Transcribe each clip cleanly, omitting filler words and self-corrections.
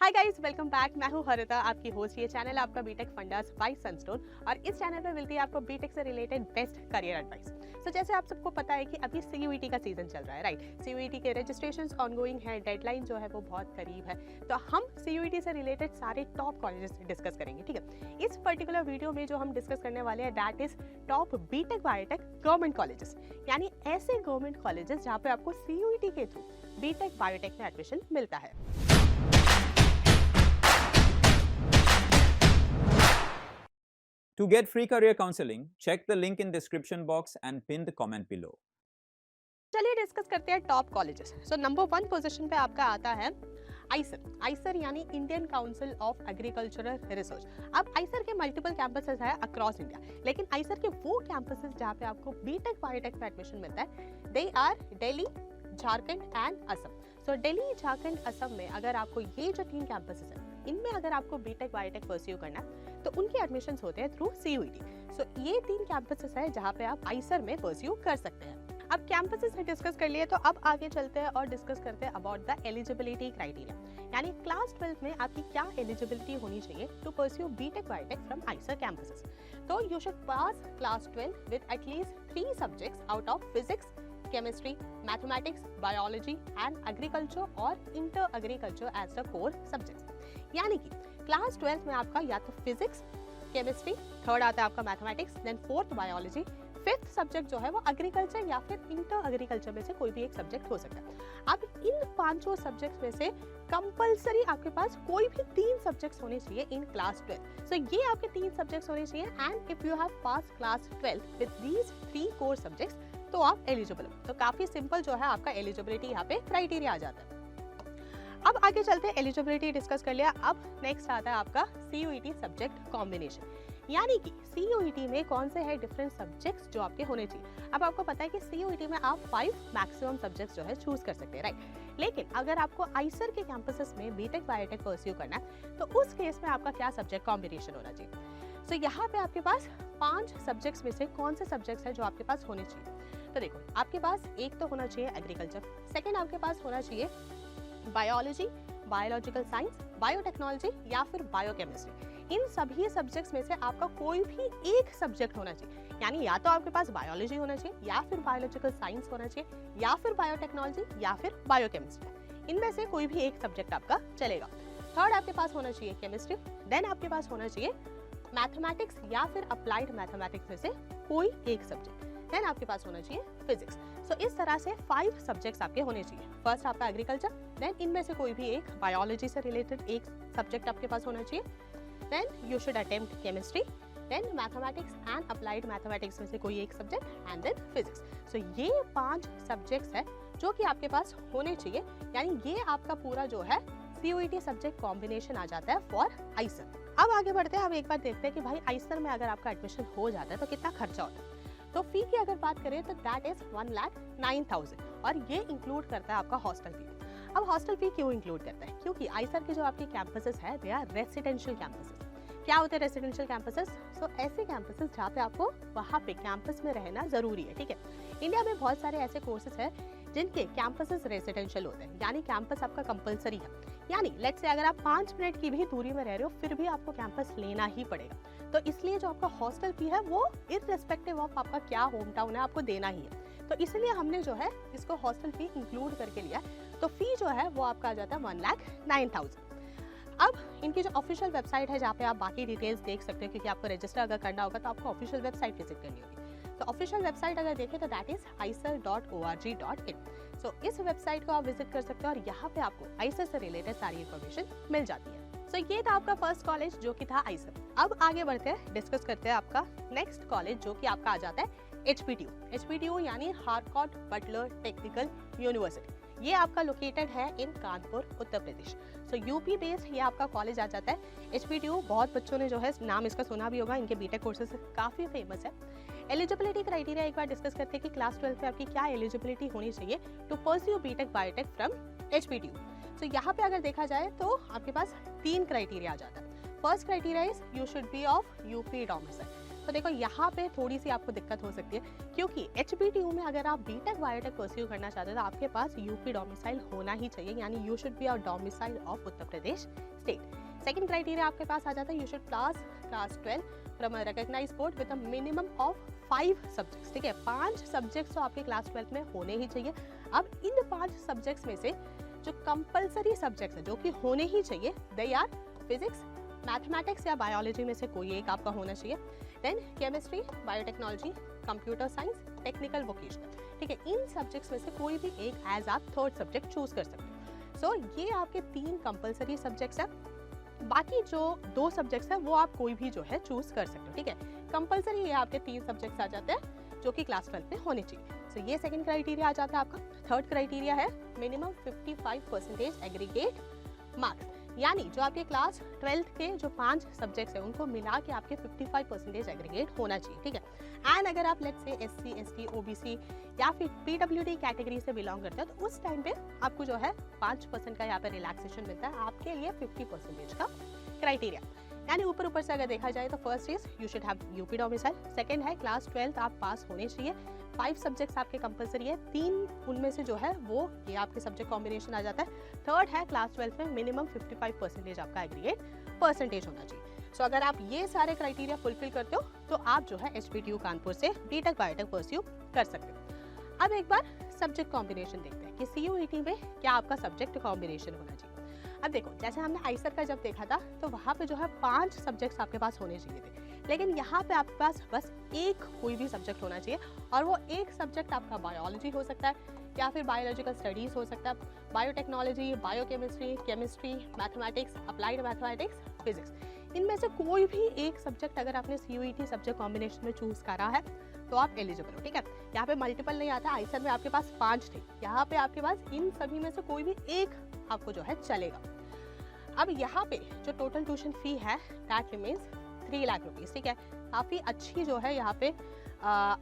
Hi guys, welcome back. मैं हूं हरिता, आपकी होस्ट। ये चैनल आपका बीटेक फंडास बाय सनस्टोन और इस चैनल पे मिलती है आपको बीटेक से रिलेटेड बेस्ट करियर एडवाइस। सो जैसे आप सबको पता है कि अभी सीयूईटी का सीजन चल रहा है, राइट। सीयूईटी के रजिस्ट्रेशंस ऑनगोइंग है, डेडलाइन जो है वो बहुत करीब है। तो हम सीयूईटी से रिलेटेड सारे टॉप कॉलेजेस डिस्कस करेंगे, ठीक है। इस पर्टिकुलर वीडियो में जो हम डिस्कस करने वाले हैं that is top BTech biotech government colleges, यानी ऐसे गवर्नमेंट कॉलेजेस जहाँ पे आपको सीयूईटी के थ्रू बीटेक बायोटेक में एडमिशन मिलता है। To get free career counseling, check the link in description box and pin the comment below. चलिए डिस्कस करते हैं top colleges. So number 1 position पे आपका आता है आइसर। आइसर यानी Indian council of agricultural research. अब आइसर के मल्टीपल कैंपसेस है अक्रॉस इंडिया, लेकिन आइसर के वो कैंपसेस जहाँ पे आपको बीटेक बायोटेक में एडमिशन मिलता है they are Delhi, Jharkhand and Assam. So Delhi, Jharkhand, Assam में अगर आपको ये जो 3 कैंपसेस हैं इनमें अगर आपको बीटेक बायोटेक परस्यू करना है तो उनके एडमिशंस होते हैं थ्रू सीयूईटी। सो ये 3 कैंपसेस है जहाँ पे आप आइसर में परस्यू कर सकते हैं। अब कैंपसेस डिस्कस कर लिए तो अब आगे चलते हैं और डिस्कस करते हैं अबाउट द एलिजिबिलिटी क्राइटेरिया, यानी क्लास 12 में आपकी क्या एलिजिबिलिटी होनी चाहिए to pursue BTech biotech from IISER campuses. तो you should pass class 12 with at least 3 subjects out of physics, chemistry, mathematics, biology and agriculture और inter agriculture as the core subjects. यानी कि क्लास 12 में आपका या तो फिजिक्स, केमिस्ट्री, थर्ड आता है आपका mathematics, then fourth biology, fifth subject जो है वो एग्रीकल्चर या फिर इंटर एग्रीकल्चर में से कोई भी एक सब्जेक्ट हो सकता है। अब इन 5 सब्जेक्ट्स में से कंपलसरी आपके पास कोई भी 3 सब्जेक्ट्स होने चाहिए इन क्लास 12। सो ये आपके 3 सब्जेक्ट्स होने चाहिए and if you have pass class 12 with these 3 core subjects तो आप एलिजिबल हो। तो काफी सिंपल जो है आपका एलिजिबिलिटी यहाँ पे क्राइटेरिया आ जाता है। अब आगे चलते हैं, एलिजिबिलिटी डिस्कस कर लिया। अब नेक्स्ट आता है आपका सीयूईटी सब्जेक्ट कॉम्बिनेशन, यानी कि सीयूईटी में कौन से है डिफरेंट सब्जेक्ट्स जो आपके होने चाहिए। अब आपको पता है कि सीयूईटी में आप 5 मैक्सिमम सब्जेक्ट्स जो है चूज कर सकते हैं, राइट। लेकिन अगर आपको आइसर के कैंपसेस में बीटेक बायोटेक परस्यू करना है तो उस केस में आपका क्या सब्जेक्ट कॉम्बिनेशन होना चाहिए। सो यहाँ पे आपके पास 5 सब्जेक्ट्स में से कौन से सब्जेक्ट्स है जो आपके पास होने चाहिए। तो देखो, आपके पास एक तो होना चाहिए एग्रीकल्चर, सेकेंड आपके पास होना चाहिए बायोलॉजी, बायोलॉजिकल साइंस, बायोटेक्नोलॉजी या फिर बायोकेमिस्ट्री। इन सभी सब्जेक्ट्स में से आपका कोई भी एक सब्जेक्ट होना चाहिए, यानी या तो आपके पास बायोलॉजी होना चाहिए या फिर बायोलॉजिकल साइंस होना चाहिए या फिर बायोटेक्नोलॉजी या फिर बायोकेमिस्ट्री। इनमें से कोई भी एक सब्जेक्ट आपका चलेगा। थर्ड आपके पास होना चाहिए केमिस्ट्री, देन आपके पास होना चाहिए मैथमेटिक्स या फिर अप्लाइड मैथमेटिक्स में से कोई एक सब्जेक्ट, देन आपके पास होना चाहिए फिजिक्स। सो इस तरह से 5 सब्जेक्ट्स आपके होने चाहिए। फर्स्ट आपका एग्रीकल्चर, देन इनमें से कोई भी एक बायोलॉजी से रिलेटेड एक सब्जेक्ट आपके पास होना चाहिए, then you should attempt chemistry, then mathematics and applied mathematics में से कोई एक subject and then physics. So ये 5 सब्जेक्ट्स है जो कि आपके पास होने चाहिए, यानी ये आपका पूरा जो है सीयूईटी सब्जेक्ट कॉम्बिनेशन आ जाता है फॉर आइसर। अब आगे बढ़ते हैं, हम एक बार देखते हैं कि भाई आइसर में अगर आपका एडमिशन हो जाता है तो कितना खर्चा होता है। तो फी की अगर बात करें तो दैट इज 1,09,000 और ये इंक्लूड करता है आपका हॉस्टल फी। अब हॉस्टल फी क्यों इंक्लूड करता है, क्योंकि आइसर के जो आपके कैंपसेस है दे आर रेसिडेंशियल कैंपसेस। क्या होते हैं रेसिडेंशियल कैंपसेस? सो ऐसे कैंपसेस जहाँ पे आपको वहाँ पे कैंपस में रहना जरूरी है, ठीक है। इंडिया में बहुत सारे ऐसे कोर्सेज है जिनके कैंपसेस रेसिडेंशियल होते हैं, यानी कैंपस आपका कंपलसरी है। यानी लेट्स से अगर आप 5 मिनट की भी दूरी में रह रहे हो फिर भी आपको कैंपस लेना ही पड़ेगा। तो इसलिए जो आपका हॉस्टल फी है वो इररिस्पेक्टिव ऑफ आपका क्या होम टाउन है आपको देना ही है। तो इसलिए हमने जो है इसको हॉस्टल फी इंक्लूड करके लिया। तो फी जो है वो आपका आ जाता है 1,09,000। अब इनकी जो ऑफिशियल वेबसाइट है जहाँ पे आप बाकी डिटेल्स देख सकते हो, क्योंकि आपको रजिस्टर अगर करना होगा तो आपको ऑफिशियल वेबसाइट विजिट करनी होगी। तो ऑफिशियल वेबसाइट अगर देखें तो दैट इज aiser.org.in। सो इस वेबसाइट को आप विजिट कर सकते हो और यहाँ पे आपको आइसर से रिलेटेड सारी इन्फॉर्मेशन मिल जाती है। सो ये था आपका फर्स्ट कॉलेज जो कि था आइसर। अब आगे बढ़ते हैं, डिस्कस करते हैं आपका नेक्स्ट कॉलेज जो कि आपका आ जाता है एचपीटीयू। एचपीटीयू यानी हार्कोट बटलर टेक्निकल यूनिवर्सिटी। ये आपका लोकेटेड है इन कानपुर, उत्तर प्रदेश। सो यूपी बेस्ड ये आपका कॉलेज आ जाता है एचपीटीयू। बहुत बच्चों ने जो है नाम इसका सुना भी होगा, इनके बीटेक कोर्सेज काफी फेमस है। एलिजिबिलिटी क्राइटेरिया एक बार डिस्कस करते हैं कि क्लास 12 में आपकी क्या एलिजिबिलिटी होनी चाहिए to pursue BTech biotech from HPTU. So यहाँ पे अगर देखा जाए तो आपके पास 3 क्राइटेरिया आ जाता है। First criteria is you should B of UP domicile. तो देखो यहाँ पे थोड़ी सी आपको दिक्कत हो सकती है, क्योंकि HBTU में अगर आप बीटेक बायोटेक परस्यू करना चाहते हो तो आपके पास यूपी डोमिसाइल होना ही चाहिए, यानी you should be a domicile of Uttar Pradesh state. Second criteria आपके पास आ जाता है, you should pass class 12 from a recognised board with a minimum of 5 subjects. ठीक है, 5 सब्जेक्ट्स तो आपके क्लास 12 में होने ही चाहिए। अब इन 5 सब्जेक्ट्स में से जो कंपलसरी सब्जेक्ट्स है जो कि होने ही चाहिए, दे आर फिजिक्स, मैथमेटिक्स या बायोलॉजी में से कोई एक आपका होना चाहिए, then chemistry, biotechnology, computer science, technical vocational. ठीक है, इन सब्जेक्ट्स में से कोई भी एक एज आप थर्ड सब्जेक्ट चूज कर सकते हो। सो ये आपके 3 कंपलसरी सब्जेक्ट्स हैं। बाकी जो 2 सब्जेक्ट्स हैं वो आप कोई भी जो है चूज कर सकते हो। ठीक है, कंपलसरी ये आपके 3 सब्जेक्ट्स आ जाते हैं जो कि क्लास 12 में होने चाहिए। सो ये सेकंड क्राइटेरिया आ जाता है आपका। थर्ड क्राइटेरिया है मिनिमम 55% एग्रीगेट मार्क्स, यानी जो आपके क्लास 12 के जो 5 सब्जेक्ट्स हैं उनको मिला के आपके 55% एग्रीगेट होना चाहिए। ठीक है, एंड अगर आप let's say SC ST OBC या फिर PWD कैटेगरी से बिलोंग करते हो तो उस टाइम पे आपको जो है 5% का यहाँ पे रिलैक्सेशन मिलता है, आपके लिए 50% का क्राइटेरिया। यानी ऊपर ऊपर से अगर देखा जाए तो first is you should have UP domicile, second है क्लास 12 आप पास होने चाहिए, 5 सब्जेक्ट्स आपके कंपलसरी है, 3 उनमें से जो है वो ये आपके सब्जेक्ट कॉम्बिनेशन आ जाता है। थर्ड है क्लास 12 में मिनिमम 55% आपका एग्रीगेट परसेंटेज होना चाहिए। सो अगर आप ये सारे क्राइटेरिया फुलफिल करते हो तो आप जो है HBTU कानपुर से बीटेक बायोटेक परस्यू कर सकते हो। अब एक बार सब्जेक्ट कॉम्बिनेशन देखते हैं कि CUET में क्या आपका सब्जेक्ट कॉम्बिनेशन होना चाहिए। अब देखो, जैसे हमने आइसर का जब देखा था तो वहाँ पे जो है 5 सब्जेक्ट्स आपके पास होने चाहिए थे, लेकिन यहाँ पे आपके पास बस एक कोई भी सब्जेक्ट होना चाहिए, और वो एक सब्जेक्ट आपका बायोलॉजी हो सकता है या फिर बायोलॉजिकल स्टडीज हो सकता है, biotechnology, biochemistry, chemistry, mathematics, applied mathematics, physics. इनमें से कोई भी एक सब्जेक्ट अगर आपने CUET सब्जेक्ट कॉम्बिनेशन में चूज करा है तो आप एलिजिबल हो। ठीक है, यहाँ पे मल्टीपल नहीं आता, आइसर में आपके पास 5 थे, यहाँ पे आपके पास इन सभी में से कोई भी एक आपको जो है चलेगा। अब यहाँ पे जो टोटल ट्यूशन फी है दैट रिमेन्स 3 लाख रुपीज। ठीक है, काफ़ी अच्छी जो है यहाँ पे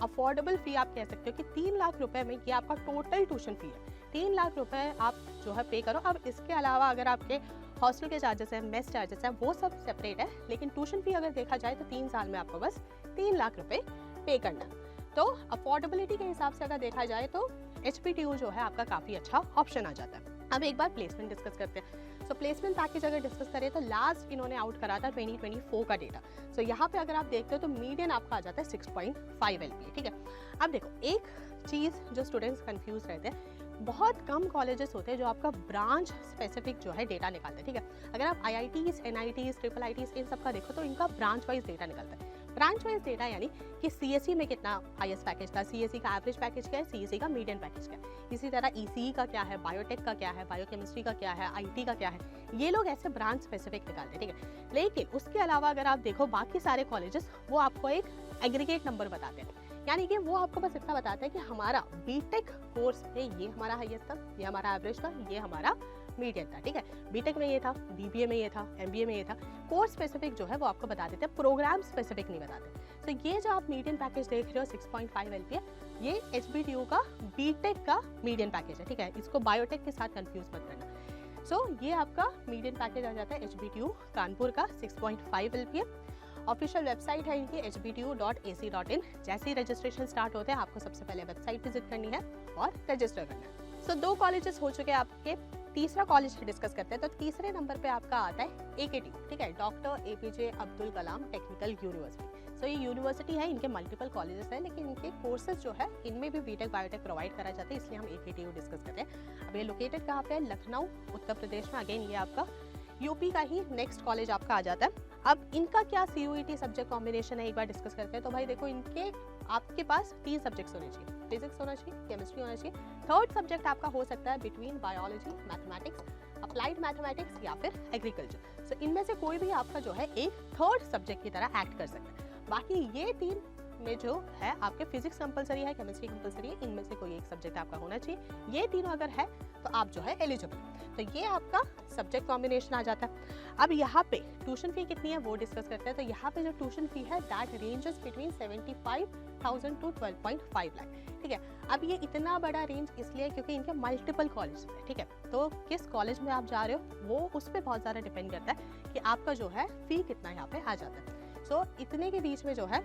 अफोर्डेबल फी आप कह सकते हो कि 3 लाख रुपए में ये आपका टोटल ट्यूशन फी है। 3 लाख रुपए आप जो है पे करो। अब इसके अलावा अगर आपके हॉस्टल के चार्जेस हैं, मेस चार्जेस हैं, वो सब सेपरेट है, लेकिन ट्यूशन फी अगर देखा जाए तो 3 साल में आपको बस 3 लाख रुपए पे करना। तो अफोर्डेबिलिटी के हिसाब से अगर देखा जाए तो HBTU जो है आपका काफ़ी अच्छा ऑप्शन आ जाता है। अब एक बार प्लेसमेंट डिस्कस करते हैं। सो प्लेसमेंट पैकेज अगर डिस्कस करें तो लास्ट इन्होंने आउट करा था 2024 का डेटा। सो यहाँ पे अगर आप देखते हो तो मीडियन आपका आ जाता है 6.5 LPA। ठीक है, अब देखो एक चीज़ जो स्टूडेंट्स कंफ्यूज रहते हैं, बहुत कम कॉलेजेस होते हैं जो आपका ब्रांच स्पेसिफिक जो है डेटा निकालते हैं। ठीक है, अगर आप IITs, NITs, IIITs इन सब का देखो तो इनका ब्रांच वाइज डेटा निकलता है। ब्रांच वाइज डेटा यानी कि CSE में कितना हाईएस्ट पैकेज था, CSE का एवरेज पैकेज क्या है, CSE का मीडियन पैकेज क्या है, इसी तरह ECE का क्या है, बायोटेक का क्या है, बायोकेमिस्ट्री का क्या है, IT का क्या है, ये लोग ऐसे ब्रांच स्पेसिफिक निकालते हैं। ठीक है, लेकिन उसके अलावा अगर आप देखो बाकी सारे कॉलेजेस वो आपको एक एग्रीगेट नंबर बताते हैं, यानी कि वो आपको बस इतना बताता है कि हमारा बीटेक कोर्स में ये हमारा हाईएस्ट था, ये हमारा एवरेज था, ये हमारा मीडियन था। ठीक है, बीटेक में ये था, BBA में ये था, MBA में ये था। कोर्स स्पेसिफिक जो है वो आपको बता देते हैं, प्रोग्राम स्पेसिफिक नहीं बताते। तो ये जो आप मीडियन पैकेज देख रहे हो 6.5 LPA, ये HBTU का बीटेक का मीडियन पैकेज है। ठीक है, इसको बायोटेक के साथ कंफ्यूज मत करना। सो ये आपका मीडियन पैकेज आ जाता है HBTU कानपुर का 6.5 LPA। ऑफिशियल वेबसाइट है इनकी hbtu.ac.in। जैसे ही रजिस्ट्रेशन स्टार्ट होते हैं आपको सबसे पहले वेबसाइट विजिट करनी है और रजिस्टर करना है। सो 2 कॉलेजेस हो चुके हैं आपके, तीसरा कॉलेज डिस्कस करते हैं। तो तीसरे नंबर पे आपका आता है AKTU। ठीक है, doctor APJ Abdul Kalam technical university. सो ये यूनिवर्सिटी है, इनके मल्टीपल कॉलेजेस हैं, लेकिन इनके कोर्सेज जो है इनमें भी बीटेक बायोटेक प्रोवाइड करा जाते हैं, इसलिए हम AKTU डिस्कस करते हैं। अब ये लोकेटेड कहाँ पे है, लखनऊ उत्तर प्रदेश में। अगेन ये आपका यूपी का ही नेक्स्ट कॉलेज आपका आ जाता है। अब इनका क्या CUET सब्जेक्ट कॉम्बिनेशन है एक बार डिस्कस करते हैं। तो भाई देखो, इनके आपके पास 3 सब्जेक्ट्स होने चाहिए, फिजिक्स होना चाहिए, केमिस्ट्री होना चाहिए, थर्ड सब्जेक्ट आपका हो सकता है between biology, mathematics, applied mathematics या फिर एग्रीकल्चर। सो इनमें से कोई भी आपका जो है एक थर्ड सब्जेक्ट की तरह एक्ट कर सकता है। बाकी ये 3 में जो है आपके फिजिक्स कंपलसरी है, केमिस्ट्री कंपलसरी है, इनमें से कोई एक सब्जेक्ट आपका होना चाहिए। ये तीनों अगर है तो आप जो है एलिजिबल। तो ये आपका सब्जेक्ट कॉम्बिनेशन आ जाता है। अब यहाँ पे ट्यूशन फी कितनी है वो डिस्कस करते हैं। तो यहाँ पे जो ट्यूशन फी है that ranges between 75,000 to 12.5 lakh. ठीक है, अब ये इतना बड़ा रेंज इसलिए क्योंकि इनके मल्टीपल कॉलेज है। ठीक है, तो किस कॉलेज में आप जा रहे हो वो उस पर बहुत ज़्यादा डिपेंड करता है कि आपका जो है फी कितना यहाँ पे आ जाता है। सो इतने के बीच में जो है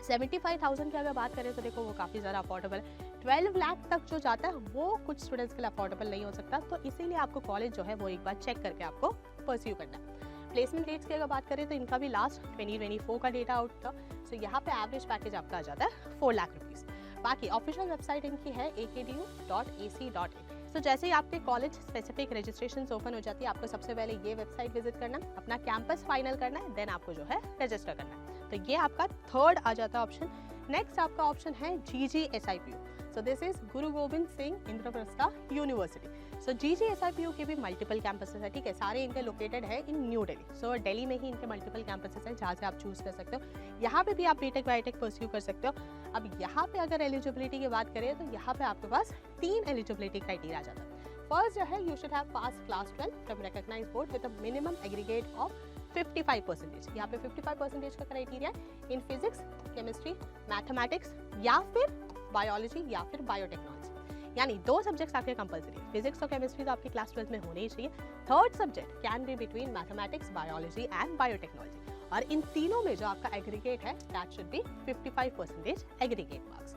75,000 की अगर बात करें तो देखो वो काफ़ी ज़्यादा अफोर्डेबल है। 12 लाख तक जो जाता है वो कुछ स्टूडेंट्स के लिए अफोर्डेबल नहीं हो सकता, तो इसीलिए आपको कॉलेज जो है वो एक बार चेक करके आपको परस्यू करना है। प्लेसमेंट रेट्स की अगर बात करें तो इनका भी लास्ट 2024 का डेटा आउट था। सो यहाँ पे एवरेज पैकेज आपका आ जाता है 4 लाख रुपीज़। बाकी ऑफिशियल वेबसाइट इनकी है akdu.ac.in। सो जैसे ही आपके कॉलेज स्पेसिफिक रजिस्ट्रेशन ओपन हो जाती है, आपको सबसे पहले ये वेबसाइट विजिट करना है, अपना कैंपस फाइनल करना है, देन आपको जो है रजिस्टर करना है। तो ये आपका थर्ड आ जाता है ऑप्शन। नेक्स्ट आपका ऑप्शन है GGSIPU। So this is Guru Govind Singh Indraprastha university. So GGSIPU के भी मल्टीपल कैंपसेस है, ठीक है, सारे इनके लोकेटेड है इन न्यू दिल्ली। सो दिल्ली में ही इनके मल्टीपल कैंपसेस है जहाँ से आप चूज कर सकते हो। यहाँ पे भी आप बीटेक बायोटेक परस्यू कर सकते हो। अब यहाँ पे अगर एलिजिबिलिटी की बात करें तो यहाँ पे आपके पास 3 एलिजिबिलिटी क्राइटेरिया आ जाता है। फर्स्ट जो है, you should have pass class 12 from recognised board with a minimum aggregate of 55%। यहाँ पे 55% का क्राइटेरिया है इन फिजिक्स, केमिस्ट्री, मैथमेटिक्स या फिर बायोलॉजी या फिर बायोटेक्नोलॉजी। यानी 2 सब्जेक्ट्स आपके कंपलसरी है, फिजिक्स और केमिस्ट्री तो आपकी क्लास 12 में होने ही चाहिए। Third subject can be between mathematics, biology and biotechnology. और इन तीनों में जो आपका एग्रीगेट है that should be 55% aggregate marks.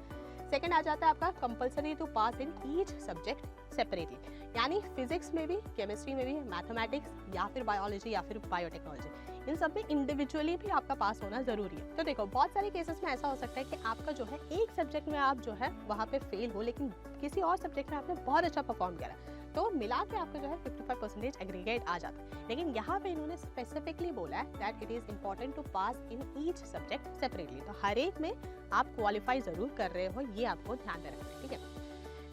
Second आ जाता है आपका compulsory to pass in each subject separately, यानी फिजिक्स में भी, केमिस्ट्री में भी, मैथमेटिक्स या फिर बायोलॉजी या फिर बायोटेक्नोलॉजी, इन सब में इंडिविजुअली भी आपका पास होना जरूरी है। तो देखो बहुत सारे केसेस में ऐसा हो सकता है कि आपका जो है एक सब्जेक्ट में आप जो है वहाँ पे फेल हो, लेकिन किसी और सब्जेक्ट में आपने बहुत अच्छा परफॉर्म किया है, तो मिला के आपका जो है 55% एग्रीगेट आ जाता है। लेकिन यहाँ पे इन्होंने स्पेसिफिकली बोला है that it is important to pass in each subject separately. तो हर एक में आप क्वालिफाई जरूर कर रहे हो, ये आपको ध्यान में रखना है, ठीक है।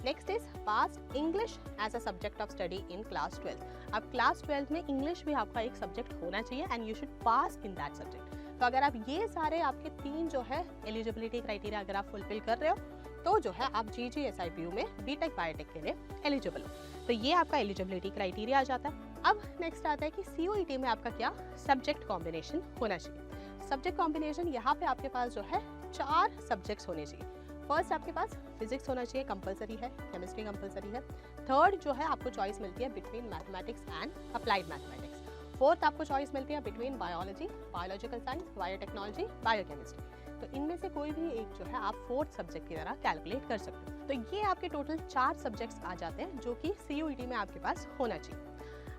Next is pass English as a subject of study in class 12। अब क्लास 12 में इंग्लिश भी आपका एक सब्जेक्ट होना चाहिए and you should pass in that subject. तो अगर आप ये सारे आपके 3 जो है एलिजिबिलिटी क्राइटेरिया अगर आप फुलफिल कर रहे हो तो जो है आप GGSIPU में बीटेक बायोटेक के लिए एलिजिबल हो। तो ये आपका एलिजिबिलिटी क्राइटेरिया आ जाता है। अब नेक्स्ट आता है कि COET में आपका क्या सब्जेक्ट कॉम्बिनेशन होना चाहिए। सब्जेक्ट कॉम्बिनेशन यहाँ पे आपके पास जो है 4 सब्जेक्ट्स होने चाहिए। फर्स्ट आपके पास फिजिक्स होना चाहिए, कंपलसरी है, केमिस्ट्री कंपलसरी है। थर्ड जो है आपको चॉइस मिलती है between mathematics and applied mathematics. Fourth आपको चॉइस मिलती है between biology, biological science, biotechnology, biochemistry. तो इनमें से कोई भी एक जो है आप 4th सब्जेक्ट की तरह कैलकुलेट कर सकते हो। तो ये आपके टोटल 4 सब्जेक्ट्स आ जाते हैं जो कि COET में आपके पास होना चाहिए।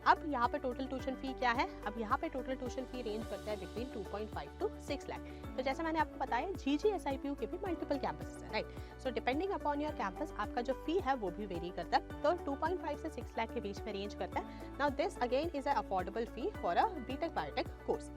अब यहाँ पे टोटल ट्यूशन फी क्या है? अब यहाँ पे टोटल ट्यूशन फी रेंज करता है बिटवीन 2.5 to 6 लाख। तो जैसे मैंने आपको बताया GGSIPU के भी मल्टीपल कैंपसेस है, right. So depending upon your campus आपका जो फी है वो भी वेरी करता है। तो 2.5 से 6 लाख के बीच में रेंज करता है। Now this again is a affordable fee for a BTech biotech course.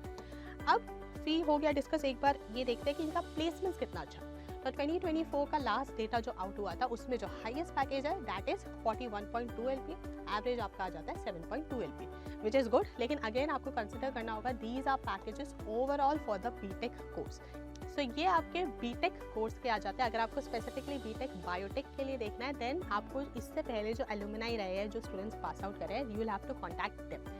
अब फी हो गया डिस्कस, एक बार ये देखते हैं कि इनका प्लेसमेंट कितना अच्छा। तो 2024 का लास्ट डेटा जो आउट हुआ था उसमें जो हाईएस्ट पैकेज है दैट इज 41.2 LP, एवरेज आपका आ जाता है 7.2 LP, विच इज गुड। लेकिन अगेन आपको कंसिडर करना होगा these are packages overall for the BTech course. So ये आपके बीटेक कोर्स के आ जाते हैं। अगर आपको स्पेसिफिकली बीटेक बायोटेक के लिए देखना है देन आपको इससे पहले जो एलुमनाई रहे हैं, जो स्टूडेंट्स पास आउट कर रहे हैं, you will have to contact them.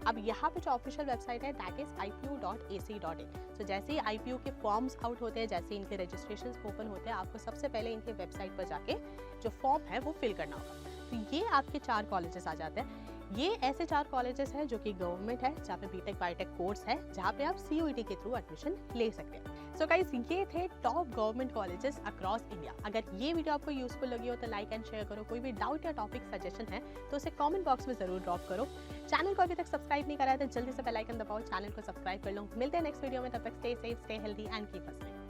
अब यहाँ पे जो ऑफिशियल वेबसाइट है दैट इज ipu.ac.in। सो जैसे ही IPU के फॉर्म्स आउट होते हैं, जैसे इनके रजिस्ट्रेशन ओपन होते हैं, आपको सबसे पहले इनके वेबसाइट पर जाके जो फॉर्म है वो फिल करना होगा। तो ये आपके 4 कॉलेजेस आ जाते हैं। ये ऐसे 4 कॉलेजेस हैं जो कि गवर्नमेंट है, जहाँ पे बीटेक बायोटेक कोर्स है, जहाँ पे आप COET के थ्रू एडमिशन ले सकते हैं। सो गाइस ये थे top government colleges across India. अगर ये वीडियो आपको यूजफुल लगी हो तो लाइक एंड शेयर करो। कोई भी डाउट या टॉपिक सजेशन है तो उसे कमेंट बॉक्स में जरूर ड्रॉप करो। चैनल को अभी तक सब्सक्राइब नहीं करा है तो जल्दी से बेल आइकन दबाओ, चैनल को सब्सक्राइब कर लो। मिलते हैं नेक्स्ट वीडियो में, तब तक stay safe, stay healthy and keep hustling.